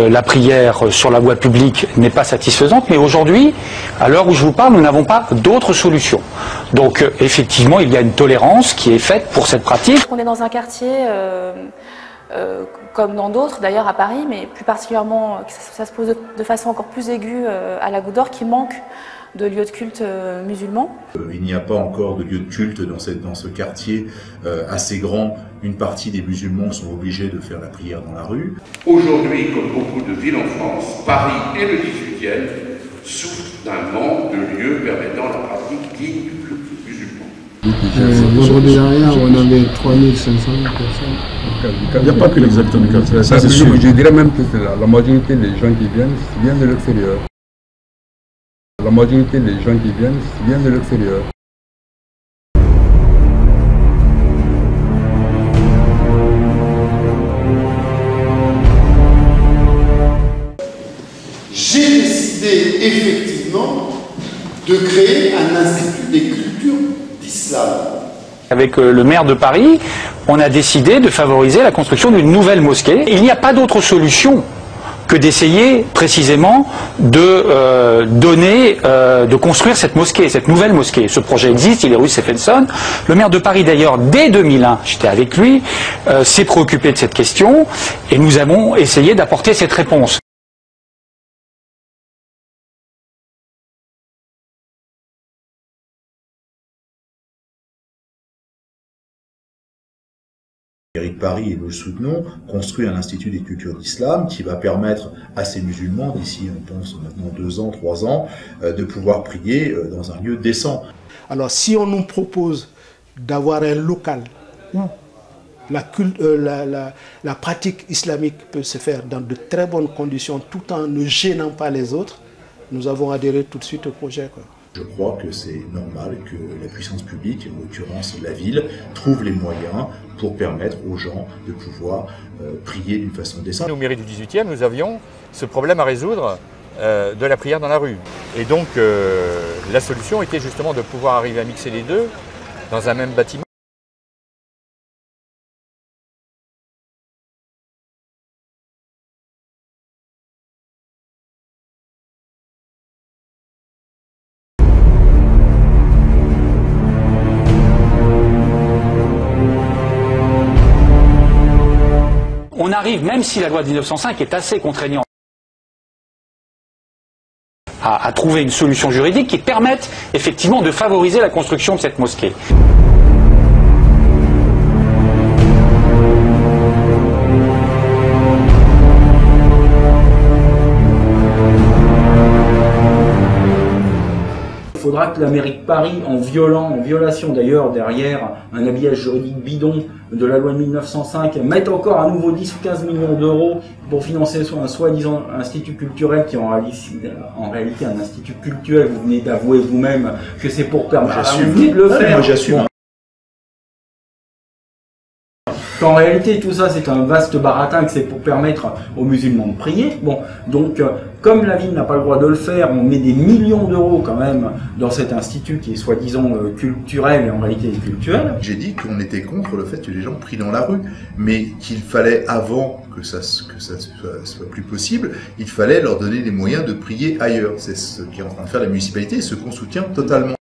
la prière sur la voie publique n'est pas satisfaisante, mais aujourd'hui, à l'heure où je vous parle, nous n'avons pas d'autre solution. Donc effectivement, il y a une tolérance qui est faite pour cette pratique. On est dans un quartier, comme dans d'autres, d'ailleurs à Paris, mais plus particulièrement, ça se pose de façon encore plus aiguë à la Goutte d'Or, qui manque de lieux de culte musulmans. Il n'y a pas encore de lieu de culte dans ce quartier assez grand. Une partie des musulmans sont obligés de faire la prière dans la rue. Aujourd'hui, comme beaucoup de villes en France, Paris et le 18e souffrent d'un manque de lieux permettant la pratique digne du culte musulman. Vendredi dernier, on avait 3500 personnes. Il n'y a pas que l'exactement ça c'est sûr. Je dirais même que la majorité des gens qui viennent de l'extérieur. La majorité des gens qui viennent de l'extérieur. J'ai décidé effectivement de créer un institut des cultures d'islam. Avec le maire de Paris, on a décidé de favoriser la construction d'une nouvelle mosquée. Il n'y a pas d'autre solution que d'essayer précisément de construire cette mosquée, cette nouvelle mosquée. Ce projet existe, il est rue Stephenson. Le maire de Paris d'ailleurs, dès 2001, j'étais avec lui, s'est préoccupé de cette question et nous avons essayé d'apporter cette réponse. La mairie de Paris, et nous le soutenons, construit un institut des cultures d'islam qui va permettre à ces musulmans, d'ici on pense maintenant 2 ans, 3 ans, de pouvoir prier dans un lieu décent. Alors si on nous propose d'avoir un local où la pratique islamique peut se faire dans de très bonnes conditions tout en ne gênant pas les autres, nous avons adhéré tout de suite au projet, quoi. Je crois que c'est normal que la puissance publique, en l'occurrence la ville, trouve les moyens pour permettre aux gens de pouvoir prier d'une façon décente. Au mairie du 18e, nous avions ce problème à résoudre de la prière dans la rue. Et donc la solution était justement de pouvoir arriver à mixer les deux dans un même bâtiment. On arrive, même si la loi de 1905 est assez contraignante, à trouver une solution juridique qui permette effectivement de favoriser la construction de cette mosquée. Il faudra que la mairie de Paris, en violation d'ailleurs derrière un habillage juridique bidon de la loi de 1905, mette encore à nouveau 10 ou 15 millions d'euros pour financer un soi-disant institut culturel qui est en réalité un institut cultuel. Vous venez d'avouer vous-même que c'est pour permettre de le faire. Moi j'assume. En réalité, tout ça, c'est un vaste baratin que c'est pour permettre aux musulmans de prier. Bon, donc, comme la ville n'a pas le droit de le faire, on met des millions d'euros quand même dans cet institut qui est soi-disant culturel et en réalité cultuel. J'ai dit qu'on était contre le fait que les gens prient dans la rue, mais qu'il fallait, avant que ça soit plus possible, il fallait leur donner les moyens de prier ailleurs. C'est ce qu'est en train de faire la municipalité et ce qu'on soutient totalement.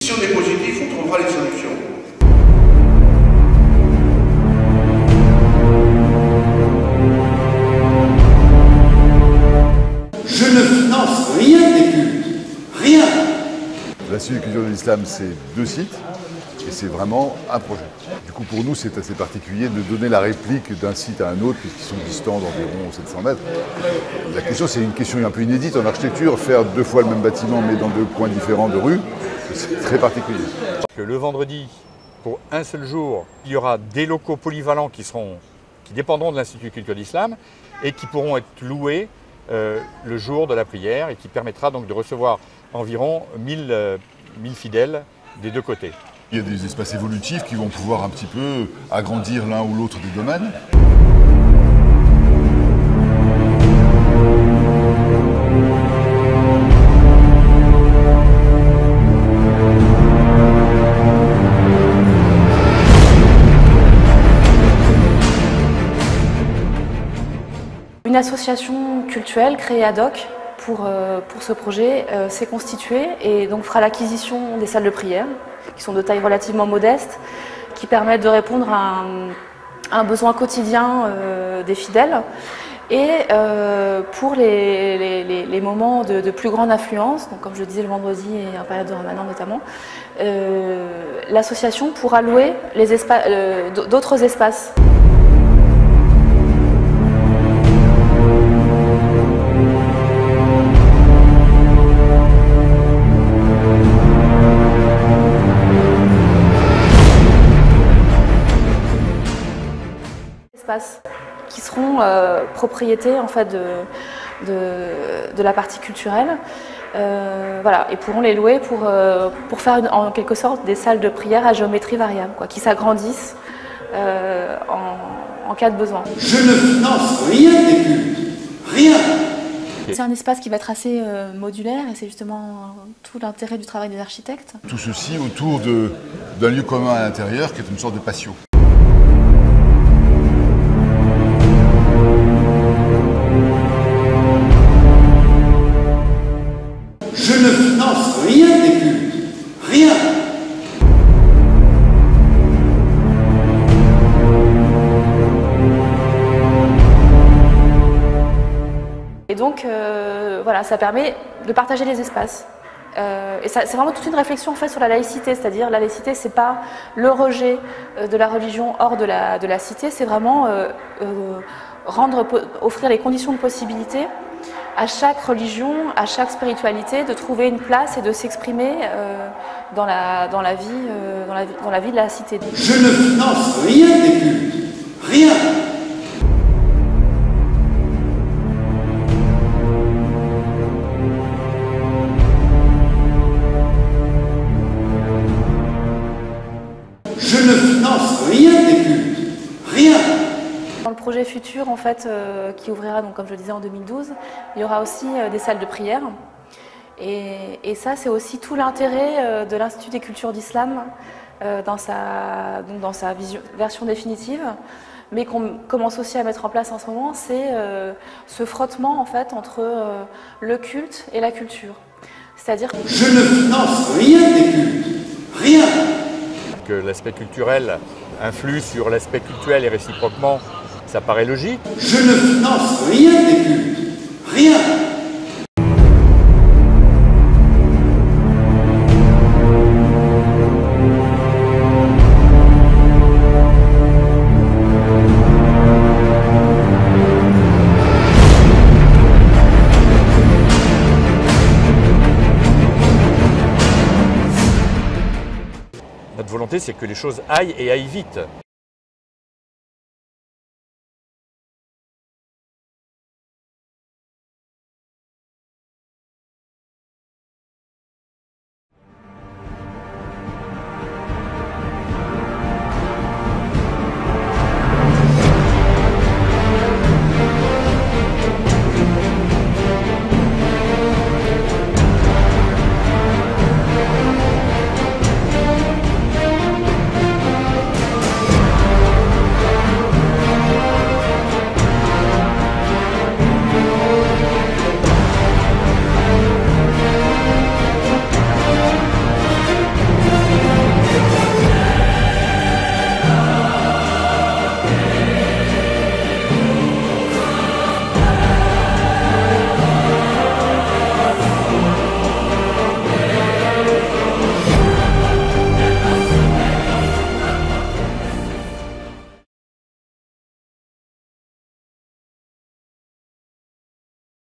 Si on est positif, on trouvera les solutions. Je ne finance rien des cultes, rien. L'Institut des cultures de l'islam, c'est 2 sites et c'est vraiment un projet. Du coup, pour nous, c'est assez particulier de donner la réplique d'un site à un autre, puisqu'ils sont distants d'environ 700 mètres. La question, c'est une question un peu inédite en architecture. Faire 2 fois le même bâtiment, mais dans 2 coins différents de rue, c'est très particulier. Le vendredi, pour un seul jour, il y aura des locaux polyvalents qui dépendront de l'Institut de culture d'islam et qui pourront être loués le jour de la prière et qui permettra donc de recevoir environ 1000 fidèles des 2 côtés. Il y a des espaces évolutifs qui vont pouvoir un petit peu agrandir l'un ou l'autre des domaines. Une association cultuelle créée ad hoc pour ce projet s'est constituée et donc fera l'acquisition des salles de prière, qui sont de taille relativement modeste, qui permettent de répondre à un besoin quotidien des fidèles. Et pour les moments de plus grande affluence, donc comme je disais le vendredi et en période de Ramadan notamment, l'association pourra louer d'autres espaces. Qui seront propriété en fait de la partie culturelle, voilà, et pourront les louer pour faire en quelque sorte des salles de prière à géométrie variable, quoi, qui s'agrandissent en cas de besoin. Je ne finance rien des cultes, rien. C'est un espace qui va être assez modulaire et c'est justement tout l'intérêt du travail des architectes. Tout ceci autour d'un lieu commun à l'intérieur qui est une sorte de patio. Je ne finance rien des cultes, rien. Et donc, voilà, ça permet de partager les espaces. Et c'est vraiment toute une réflexion en fait sur la laïcité, c'est-à-dire la laïcité, c'est pas le rejet de la religion hors de la cité, c'est vraiment offrir les conditions de possibilité à chaque religion, à chaque spiritualité, de trouver une place et de s'exprimer dans la vie de la cité. Je ne finance rien des cultes, rien. Je ne finance rien des cultes, rien. Dans le projet futur, en fait, qui ouvrira, donc, comme je le disais, en 2012, il y aura aussi des salles de prière. Et ça, c'est aussi tout l'intérêt de l'Institut des cultures d'islam dans sa version définitive, mais qu'on commence aussi à mettre en place en ce moment, c'est ce frottement en fait, entre le culte et la culture. C'est-à-dire que je ne finance rien des cultes, rien. Que l'aspect culturel influe sur l'aspect cultuel et réciproquement, ça paraît logique. Je ne finance rien des cultes, rien. Notre volonté, c'est que les choses aillent et aillent vite.